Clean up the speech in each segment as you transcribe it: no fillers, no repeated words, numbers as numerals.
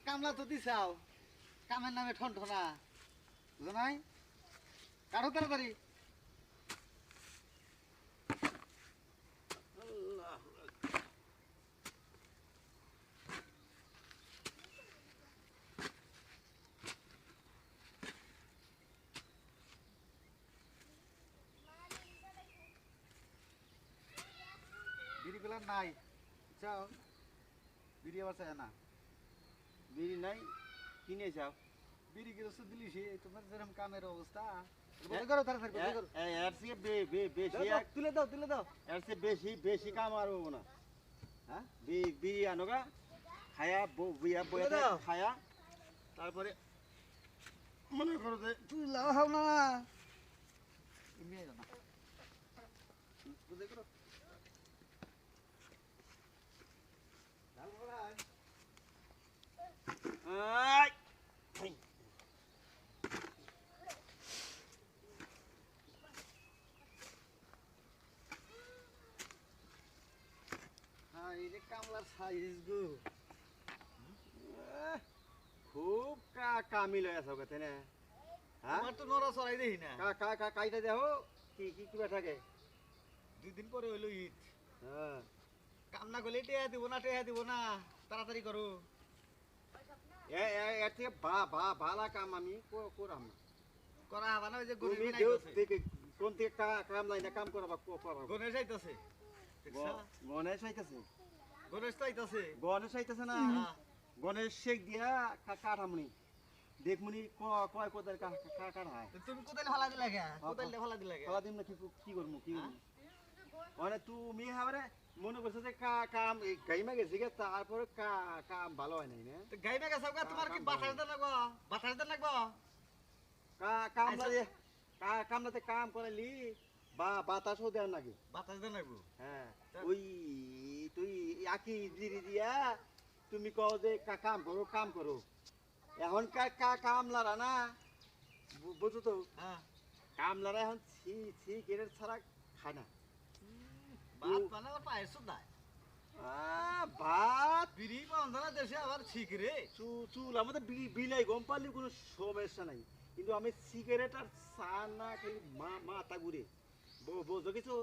কামলা তো দিছাও, কামের নামে ঠনঠনা, বুঝো নাই? কাটো তাড়াতাড়ি। বিড়ি পেলাম নাই, চাও বিড়ি আবার চায় না। বিড়ি নাই কিনে যাও। বিড়ি গিরস্ত দিলিছি, তোমার যেরকম কামের অবস্থা। বন্ধ করো তাড়াতাড়ি, বন্ধ করো। এর চেয়ে বেশি দাও, তুলে দাও, তুলে দাও। এর চেয়ে বেশি কাম আর হবো না। হ্যাঁ বিড়ি আনোগা, খায়া বইয়া বইয়া দাও। খায়া তারপরে মনে করো যে তুই লাভ খাও না, এমনি আইও না। বুঝে করো। ডাল ভরাই। আই হ্যাঁ, এই যে কামলার সাইজ গো। খুব কামিল হয়ে আছো কথা না। হ্যাঁ আমার তো নড়া চড়াই দেখি না। কাইটা দেখো কি কি কিবা থাকে। 2 দিন পরে হইলো ঈদ। হ্যাঁ কাম না করলে টেহা দিব না, টেহা দিব না। তাড়াতাড়ি করো। এর থেকে ভালা কাম আমি করাম না। করা হবে না, ওই যে তুমি গরিব দেও নাইতেছে। থেকে কোন থেকে কাম নাই না কাম করাবা করাবা। গণেশ আইতাছে। দেখছা? গণেশ আইতাছে, গণেশ তো আইতাছে। গণেশ আইতাছে না। হ্যাঁ। গণেশ শেখ দিয়া কাঠামনি দেখমনি কয় কোদাল কাঠায় তো তুমি কোদাল ফালা দিলা কে? কোদাল দিয়ে ফালা দিলা কে? কলা দিন না কি করবো কি করবো মানে তুমি হাবারে মনে করছো যে কাম গাইমা গেছে গে তারপরে কাম ভালো হয় নাই না। তো গাইবে গেছে গা, তোমার কি বাতাস দেন লাগবো? বাতাস দেন লাগবো? কামলাতে কাম করালি বাতাসও দেওয়ার নাকি। বাতাস দেন লাগবো। হ্যাঁ ওই তুই আকি জিরি দিয়া তুমি কও যে কাম করো এখন কামলারা না বুঝো তো হ্যাঁ। কামলারা এখন সিগারেট ছাড়া খায় না। ভাত বানাবার পায়ের সুদায়। ভাত বিড়ি বন্ধ না দেশে আবার ঠিক রে। চুল আমাদের বিলাই গম পারলে কোনো সমস্যা নাই কিন্তু আমি সিগারেট আর চা না খালি মাথা ঘুরে বোঝো কিছু।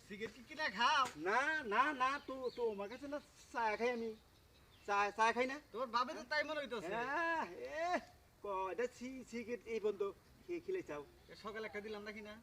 সিগারেট কি কিনা খাও? না না না তো আমার কাছে না চা খাই আমি চা খাই না। তোর ভাবে তো তাই মনে হইতাছে। হ্যাঁ এটা সিগারেট এই বন্ধু খেলে চাও। সকালে একটা দিলাম নাকি না?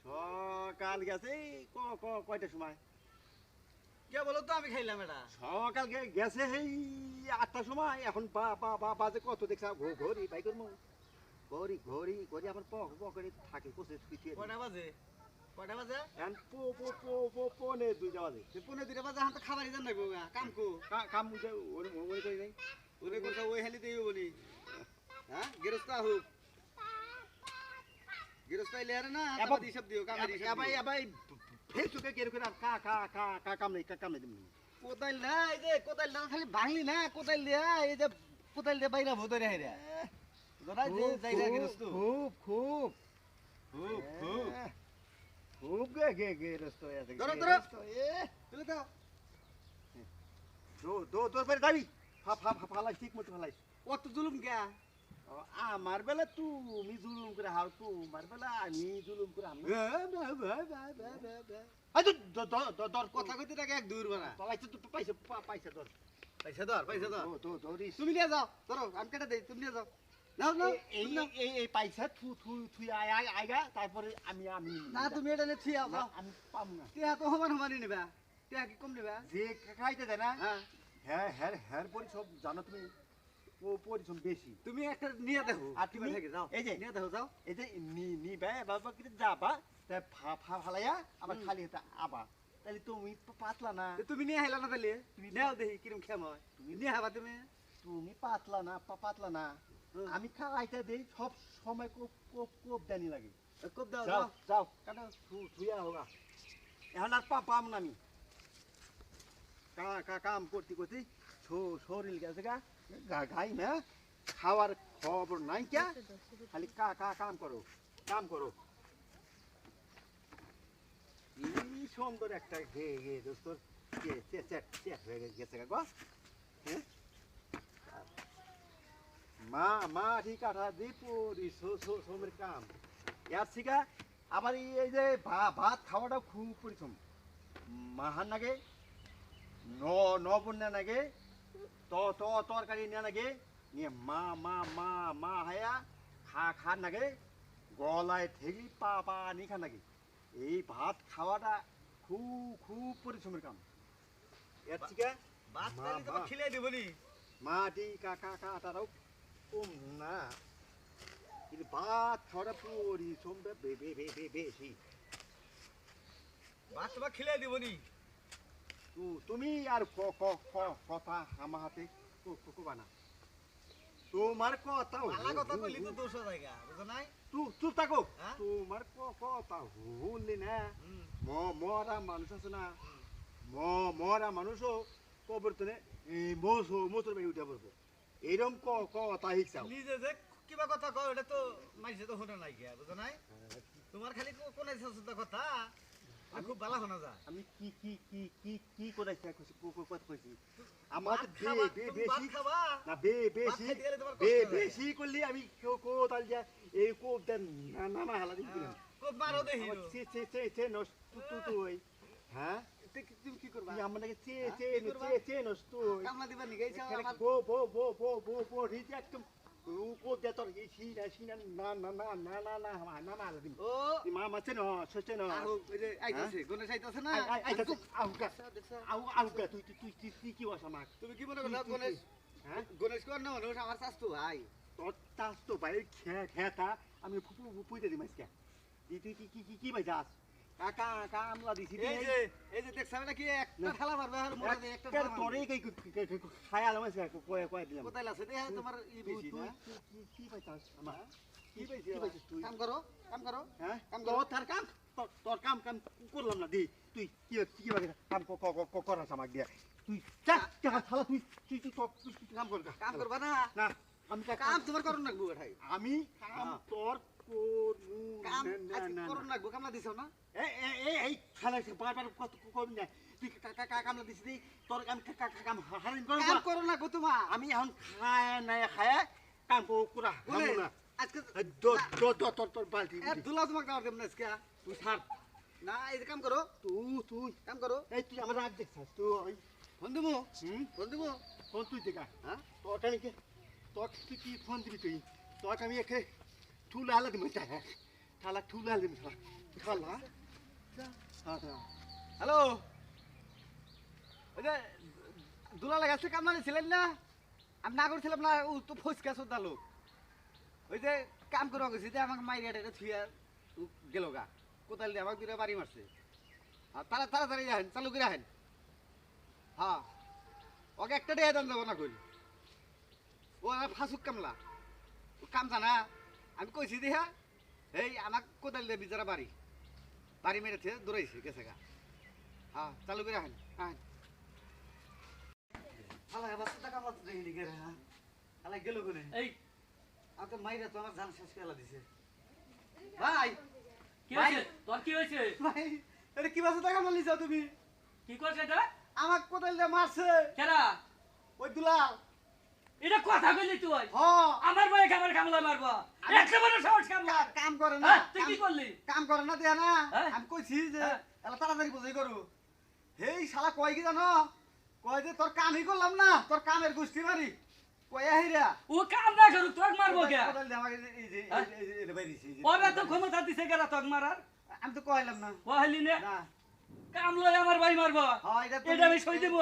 সকাল গেছে কয়টার সময় কে বলো তো আমি খাইলাম এটা। সকাল গেছে সেই 8টার সময় এখন বাজে কত দেখছা ঘড়ি বাই করবো ঘড়ি আমার পকেটে থাকে কয়টা বাজে? কয়টা বাজে? এখন পনে 2টা বাজে। 2:30 বাজে হাতে খাবারই জান লাগবো কাম কো। কাম মনে করি নাই ওরে কথা ওই হেলি দেই বলি। হ্যাঁ গেরস্তা হোক। গেরস্তা ইলে আরে না আবার হিসাব দিও কামের হিসাব। এবাই ফেসুকে কের করে কাম নাই দিম। কোদাল না এই যে কোদাল না খালি ভাঙলি না কোদাল দিয়া এই যে কোদাল দিয়ে বাইরা ভোদরে হাইরা। ধরাই যে যাইরা গেরস্ত। খুব খুব গেরস্ত আছে। ধরো ধরো তুলে দাও। তোর পরে দাবি ফালাই ঠিক মতো ফালাই। কত জুলুম কে? আমার বেলা তুমি জুলুম করে হাও তোমার বেলা আমি জুলুম করে আমি কথা কইতে থাকে এক দূর বানা। পাইছে ধর পয়সা ধর পয়সা ধর। ধরিস তুমি নিয়ে যাও ধরো আমি কেটে দেই তুমি নিয়ে যাও। নাও নাও এই পাইছা তুই আইগা তারপরে আমি না তুমি এটা নিয়ে থিয়া যাও। আমি পাবো না। টিয়া তো সমানই নিবা। টিয়া কি কম নিবা? যে খাইতে দেয় না হ্যাঁ হ্যার পরিশ্রম জানো তুমি ও পরিশ্রম বেশি। তুমি একটা নিয়ে দেখো আর তুমি থেকে যাও এই যে নিয়ে দেখো যাও। এই যে নিবে বাবা কিন্তু যাবা ফালাইয়া আবার খালি হাতে আবা তাহলে তুমি পাতলা না। তুমি নিয়ে হাইলা না তাহলে তুমি নেও দেখি কিরম খেম হয়। তুমি নিয়ে হাবা তুমি পাতলা না আমি খাইতে দেই সব সময় কোপ দানি লাগে। কোপ দাও যাও যাও কাটো থুইয়া হোগা এখন আর পাম না আমি কাম করতে শরীর গেছে গাই না খাওয়ার খবর নাই কে খালি কাম করো এই সুন্দর একটা দোস্তর হয়ে গেছে গো হ্যাঁ? মাটি কাটা দিয়ে শ্রমের কাম ইয়ার থেকে আবার এই যে ভাত খাওয়াটা খুব পরিশ্রম মাহার নাগে নবন্যা নাগে তরকারি নেওয়া নাগে নিয়ে মা হায়া খার নাগে গলায় ঠেলি পানি খা নাগে এই ভাত খাওয়াটা খুব পরিশ্রমের কাম এর থেকে ভাত খাইলে তোমার খিলে দিবনি মাটি কাটাটাও কম না কিন্তু ভাত খাওয়াটা পরিশ্রম বেশি ভাত তোমার খিলে দিবনি তুমি আর কথা আমার হাতে কবা না তোমার কথা পালা কথা কইলি তো 200 জায়গা বুঝো নাই চুপ থাকো হ্যাঁ? তোমার কথা শুনলি না মরা মানুষ আছে না মরা মানুষও কবরতনে মোচর বাড়ি উঠে পড়বো এইরকম কথা শিখছাও নিজে যে কিবা কথা কয় ওটা তো মাইছে তো শুনে নাই গিয়া বুঝো নাই তোমার খালি কোন আছে কথা আর খুব ভালো শোনা যায় আমি কি করাইছি কথা কইছি আমার ভাত খাবা না ভাত খাইতে গেলে তোমার কষ্ট হয়। বেশি করলি আমি কোতাল যা এই কোপ দেন নানা হালা দিন খুব মারো দেখি চে নষ্ট তুই হ্যাঁ তুমি কি করবা তুই আমার নাকি চে নষ্ট কামলা দিবা নি গাইছা আমার বো রিজে একদম কোপ দে তোর সিনা না হালা দিন ও মা মাছে ন সচে ন আহো ওই যে আইতাছে গণেশ আইতাছে না আউকা তুই কি বস আমাক তুমি কি মনে করো গণেশ হ্যাঁ গণেশ কোন না মানুষ আমার শাস্তু ভাই তোর চাষ তো ভাই খেতা আমি পুইতে দিম আজকে তুই কি ভাই যাস কাকা আমলা দিছি এই যে দেখছ নাকি একটা ঠেলা মারবে আর মোরা যে একটা ঠেলা তোরে খায়াল মাসে কয় দিলাম কোথায় আছে দেখ তোমার ই বেশি না কি ভাই চাস আমার কি পাইছিস কি পাইছিস তুই কাম করো হ্যাঁ কাম তোর করো তার কাম তোর কাম করলাম না দি তুই কি ভাই কাম করাস আমাকে দিয়া তুই থালা তুই কাম কর কাম করবা না না আমি কাম তোমার করুন লাগবো ভাই আমি কাম তোর করবো কাম আজকে করুন লাগবো কামলা দিছো না এই খালা বারবার কত করবি না তুই কামলা দিছিস তোর কাম হারিন করবো কাম করুন লাগবো তোমার আমি এখন খায় নাই খায় কাম করা বলে না আজকে তোর বালতি দুলা তোমাকে দাও দেব না আজকে তুই ছাড় না এই যে কাম করো তুই কাম করো এই তুই আমার রাগ দেখছিস তুই ফোন দিমু হুম ফোন দিমু ফোন তুই দেখা হ্যাঁ তোর আমি তোর তুই কি ফোন দিবি তুই তোর আমি একে ঠুলা হালা দিবি থালা ঠুলা হালা দিবি খালা হ্যালো ওই যে দুলা লাগাচ্ছে কামলা ছিলেন না আমি না করছিলাম না ও তো ফসকা সোদা লোক ওই যে কাম করবা গেছি যে আমাকে মাইরিয়া টাইটা থুইয়া গেল গা কোদাল দিয়ে আমাকে দুটা বাড়ি মারছে আর তাড়াতাড়ি যাহেন চালু করে আহেন হ্যাঁ ওকে একটা ডে দাম যাবো না করি ও আমার ফাঁসুক কামলা ও কাম জানা আমি কইছি দেখা এই আমাক কোদাল দিয়ে বিচারা বাড়ি মেরেছে দৌড়াইছে গেছে গা হ্যাঁ চালু করে আহেন আহেন আলা বাচ্চাটা কামলাতে দেখিনি গে হ্যাঁ আলা গেল কোনে এই আর তো মাইরা তো আমার জান শেষ করে দিছে ভাই কি হয়েছে তোর কি হয়েছে ভাই এটা কি বাচ্চাটা কামলা নিছো তুমি কি করছে এটা আমাক কোদাল দিয়ে মারছে কেরা ওই দুলাল এটা কথা কইলি তুই হ আমার ভাই খাবার কামলা মারবো একটা বড় সাহস কামলা কাম করে না হ্যাঁ, তুই কি করলি কাম করে না দেয়া না হ্যাঁ। আমি কইছি যে হ্যাঁ। এলা তাড়াতাড়ি বুঝাই করু হেই শালা কয় কি জানো কয় যে তোর কামই করলাম না তোর কামের গোষ্ঠী মারি কয় আহিরা ও কাম না করুক তোক মারবো কে কোদাল দিয়ে আমাকে এই যে হ্যাঁ। এই যে বাইরিছি ওরা তো ক্ষমতা দিছে কেরা তোক মারার আমি তো কইলাম না ওহালি নে না কাম লই আমার ভাই মারবো হ্যাঁ এটা এটা আমি সই দেব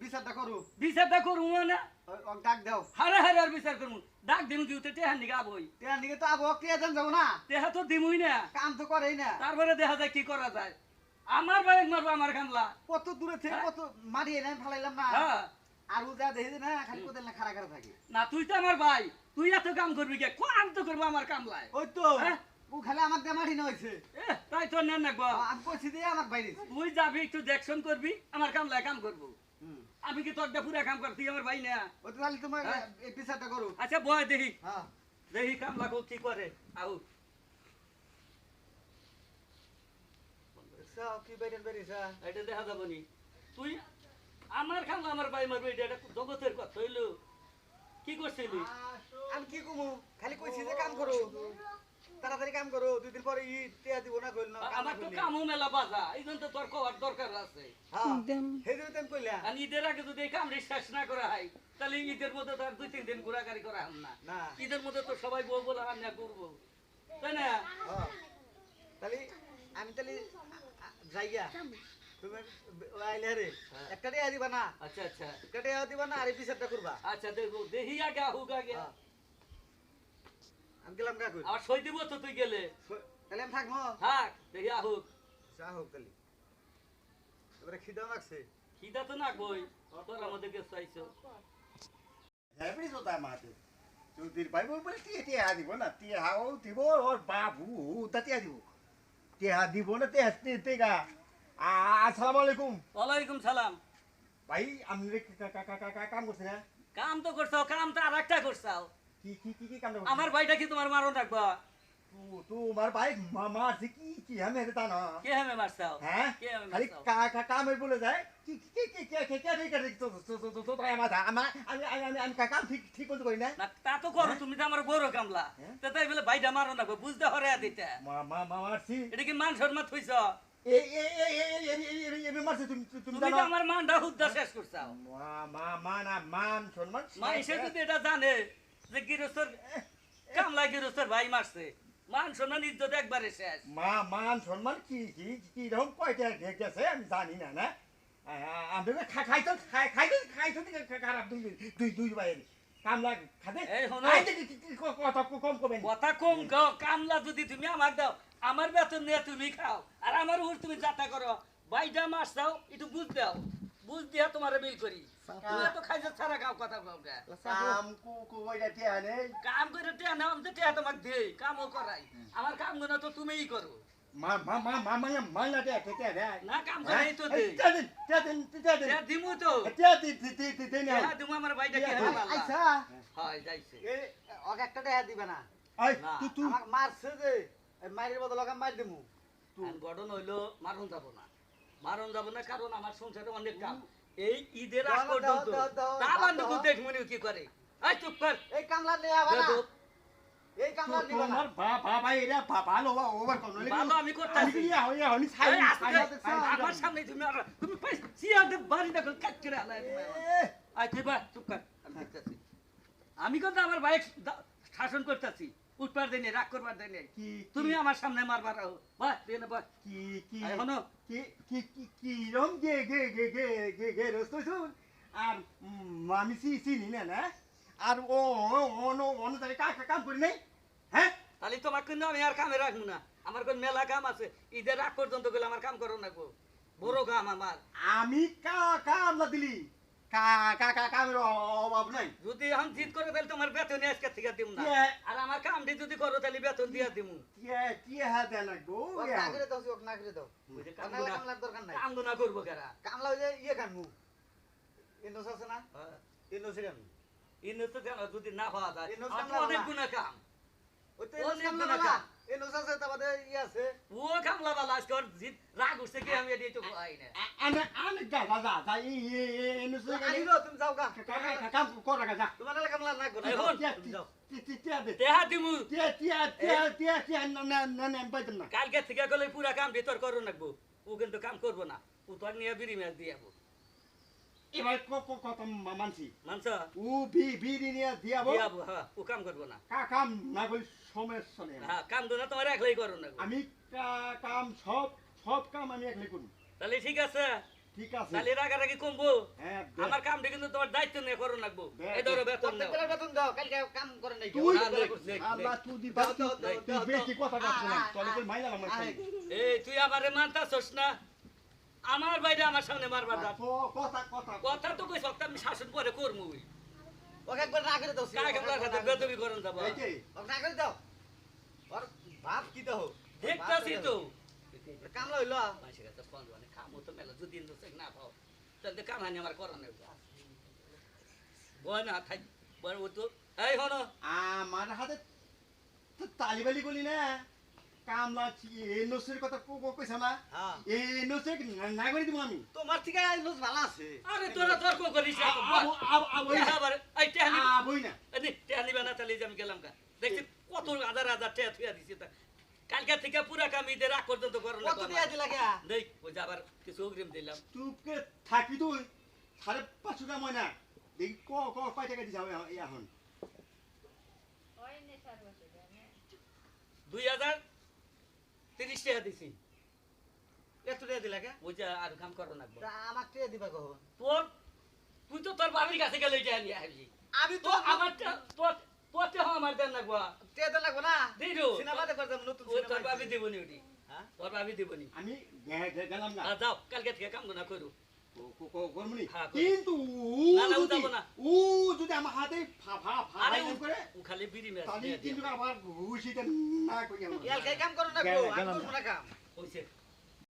বিচারটা করু বিচারটা করবো না ও ডাক দাও হারে হারে আর বিচার করবো ডাক দিমু কি উঠে টেহান দিকে আবই তেরা নিকে তো আবো কে দেন যাব না দেহা তো দিমুই না কাম তো করেই না তারপরে দেখা যায় কি করা যায় আমার ভাই মারবো আমার কামলা কত দূরে থেকে হ্যাঁ। কত মারি এনে ফালাইলাম না হ্যাঁ আর ও যা দেখে না খালি কোদাল না খাড়া খাড়া থাকে না তুই তো আমার ভাই তুই এত কাম করবি কে কাম তো করবো আমার কামলায় ওই তো হ্যাঁ। ও খালি আমার দিয়ে মারি না হইছে তাই তো নেন নাকবো আমি কইছি দিয়ে আমার বাইরে তুই যাবি একটু দেখশন করবি আমার কামলায় কাম করবো আমি কি তোর পুরা কাম করতি আমার ভাই না ওই তো তাহলে তোমার হ্যাঁ। এই বিচারটা করু আচ্ছা বয় দেখি হ্যাঁ দেখি কামলা কো কি করে আউ সাও কি বাইরে বেরিয়েছা এটা দেখা যাবো নি তুই আমার কামলা আমার ভাই মারবে এটা একটা জগতের কথা হইলো কি করছিলি আমি কি কমু খালি কইছি যে কাম করো তাড়াতাড়ি কাম করো 2 দিন পরে ঈদ টিয়া দিব না কইল না আমার তো কামও মেলা বাজা এই জন্য তো তোর কবার দরকার আছে হ্যাঁ সেই জন্য তুমি কইলা আর ঈদের আগে যদি এই কামড়ি শেষ না করা হয় তাহলে ঈদের মধ্যে তো আর 2-3 দিন ঘোরাঘুরি করা হল না না ঈদের মধ্যে তো সবাই বউ বলে রান্না করবো তাই না হ্যাঁ তাহলে আমি তাহলে যাইয়া তুমি আইলে রে একটা টিয়া দিবা না আচ্ছা আচ্ছা একটা টিয়া দিবা না আর এই বিচারটা করবা আচ্ছা দেখো দেখি আগে আহুক আগে হ্যাঁ। আমি গেলাম কা কই আর সই দিব তো তুই গেলে তাহলে আমি থাকবো থাক দেখি আহুক চা হোক তাহলে এবারে খিদা লাগছে খিদা তো না বই তোর আমাদের গেছে আইছো হ্যাপি সোতা মাতে চৌধুরী ভাই বলে টিয়া দিব না টিয়া দিব ওর বাবু তা টিয়া দিব টিয়া দিব না টিয়া আসসালামু আলাইকুম ওয়ালাইকুম সালাম ভাই আপনি কাম করছেন না কাম তো করছো কাম তো আর একটা করছাও কি কাম আমার ভাইটা কি তোমার মারণ রাখবা তোমার ভাই মারছে কি আমি এটা না কে হামে মারছাও হ্যাঁ কে হামে খালি মারছাও কামে বলে যায় আমি কাম ঠিক করতে করি না না তা তো করো তুমি তো আমার বড় কামলা হ্যাঁ? তা তাই বলে ভাইটা মারণ রাখবো বুঝতে হরে দিতে মারছি এটা কি মান সম্মান থইছ মারছি তুমি তুমি তো আমার মানটা হুদ্দা শেষ করছাও মান সম্মান মা এসে যদি এটা জানে যে গিরস্তর কামলা গিরস্তর ভাই মারছে মান সম্মান ইজ্জত একবারে শেষ মান সম্মান কি রকম কয়টা গেছে আমি জানি না না আমি খাইতো খারাপ দুই বাইরে কামলা খাতে এই শোনো। কথা কম কমেন কথা কম গাও কামলা যদি তুমি আমার দাও আমার বেতন নিয়ে তুমি খাও আর আমার উপর তুমি যাতা করো ভাইটা মাছ দাও একটু বুঝ দাও বুঝ দিয়া তোমার বিল করি তুমি তো খাইছে ছাড়া খাও কথা কও গে। কাম কইরা টিয়া নেই কাম করে টিয়া নাও যে টিয়া তোমাকে দেই কামও করাই আমার কাম গুলো তো তুমিই করো মাইনা টিয়া টিয়া দেয় না কাম করে এই তো দেই টিয়া দিমু তো টিয়া দিমু আমার ভাইটা কি হাল আচ্ছা হয় যাইছে এই ওকে একটা টিয়া দিবা না আমাকে মারছে যে মায়ের বদল ওকে মার দিমু আর গঠন হইলো মারণ যাব না কারণ আমার সংসারে অনেক কাম এই ঈদের আগ দাও, দাও, পর্যন্ত দাও, দাও, তাবান্ডুকু দাও। দেখমুনি কি করে আই চুপ কর এই কামলা নেওয়া না বেদব। এই কামলা নিবা না ভালো ওভার কোন ভালো আমি করতাছি এই আস্তে, আমার সামনে তুমি সিয়াতে বাড়ি দেখো কাট করে আলাই আই তুই বা চুপ কর আমি দেখতাছি আমি কিন্তু আমার ভাই শাসন করতেছি উঠবার দেই রাগ করবার দেই নাই তুমি আমার সামনে মারবার আও বা দেন বা আই হনো কিরম গে রস্তছুন আর আমি চিনি না আর ও অন্য জায়গায় কাম করি নাই হ্যাঁ তাহলে তোমার কিন্তু আমি আর কামে রাখবো না আমার কোন মেলা কাম আছে ঈদের আগ পর্যন্ত গেলে আমার কাম করো না গো বড় কাম আমার আমি কামলা দিলি কামের অভাব নাই যদি আমি জিত করে তাহলে তোমার বেতন আজকে থেকে দিব না আর আমার কামটি যদি করো তাহলে বেতন দিয়া দিমু টিয়া দেন গো ওকে না করে দাও ওকে না করে দাও ওই যে কামলা কামলার দরকার নাই কাম গুনা করবো কেরা কামলা ওই যে ইয়ে খানমু ইনোস আছে না ইনোসের আমি ইনো তো কেন যদি না পাওয়া যায় ইনোস আমার কামলা অনেক বালা। গুণা কাম ওই তো ইনোস অনেক কামলা গুণা বালা কাম। ইনোস আছে তারপরে ইয়ে আছে ও কামলা বালা আজকে ওর জিত রাগ উঠছে কি আমি এটি তো খাই না আমি যা আনিলো তুমি যাও গা কাম করা যা তোমার নালে কামলা না করে এখন টিয়া দে দেহা দিমু টিয়া না পাইতাম না কালকে থেকে গেলে পুরা কাম ভিতর করো নাকবো ও কিন্তু কাম করবো না ও তোর নিয়ে বিড়ি ম্যাচ দিয়াবো এবার কত মানছি মানছ ও বিড়ি নিয়ে দিয়াবো দিয়াবো হ্যাঁ ও কাম করবো না কাম না বলি সমস্যা নেই হ্যাঁ কাম দো না তোমার একলাই করো না আমি কাম সব কাম আমি একলাই করি তাহলে ঠিক আছে ঠিক আছে তাহলে রাগারাগি কমবো হ্যাঁ আমার কামটা কিন্তু তোমার দায়িত্ব নিয়ে করো নাকবো দে, এই ধরো বেতন প্রত্যেক নাও বেলা বেতন দাও কালকে কাম করে নাই কেউ তুই না, দেখ, দেখ, আল্লাহ দেখ। তুই দি দাও, দাও, দাও, তুই দাও, বেশি কথা কাটছ না আয়, তোর মাইলা আমার আয়। এই তুই আমারে মানতাছস না আমার বাইরে আমার সামনে মারবার দাঁত কথা কথা তো কই সপ্তাহ আমি শাসন করে করমু ওকে একবার না করে দাও কাকে কামলার সাথে বেদবি করন যাব এই যে ওকে না করে দাও আর ভাব কি দাও দেখতাছি তো কামলা হইলো মাসে কাছে ফোন মানে কামও তো মেলা যদি দিন না পাও তাহলে কাম হানি আমার করন বয় না থাই বড় ও তো এই হনো আমার হাতে তো তালিবালি বলি না কামলা এনওসির কথা কইছ না হ্যাঁ এনওসি না করে দিব আমি তোমার থেকে লোক ভালো আছে আরে তোরা তর্ক করিস না তো, বল। আবার এই টেহানি বই না এই টেহানি বানা তাহলে যে আমি গেলাম কা দেখছি কত হাজার হাজার টেহা থুয়া দিছি তা কালকে থেকে পুরা কাম ঈদের আগ পর্যন্ত করো না কত দিয়া দিলা কে দেখ ওই যে আবার কিছু অগ্রিম দিলাম তুকে থাকি তুই 5.5 টাকা ময়না দেখি কয় টাকা দিছ এখন 2030 টাকা দিছি এত দিয়া দিলা কে ওই যে আর কাম করো না আমাক টিয়া দিবা কখন তোর তুই তো তোর বাবির কাছে গেলে এটা নিয়ে আসবি আমি তো আমার তোর তোতে আমার দেন না গোয়া টিয়া দিলা লাগবো না দিরু সিনেমাতে করতাম নতুন ওই তোর সিনেমা বাবি দেবনি ওটি হ্যাঁ তোর বাবি দেবনি আমি গেলাম না যাও কালকে থেকে কাম না করু করমুনি হ্যাঁ, করি। কিন্তু না, না, উঠাবো না। যদি আমার হাতে আরে করে ও খালি বিড়ি মেরে তাহলে কিন্তু আবার ঘুষিতে না করি ইয়াল কাই কাম করো না গো আমি করব না কাম হইছে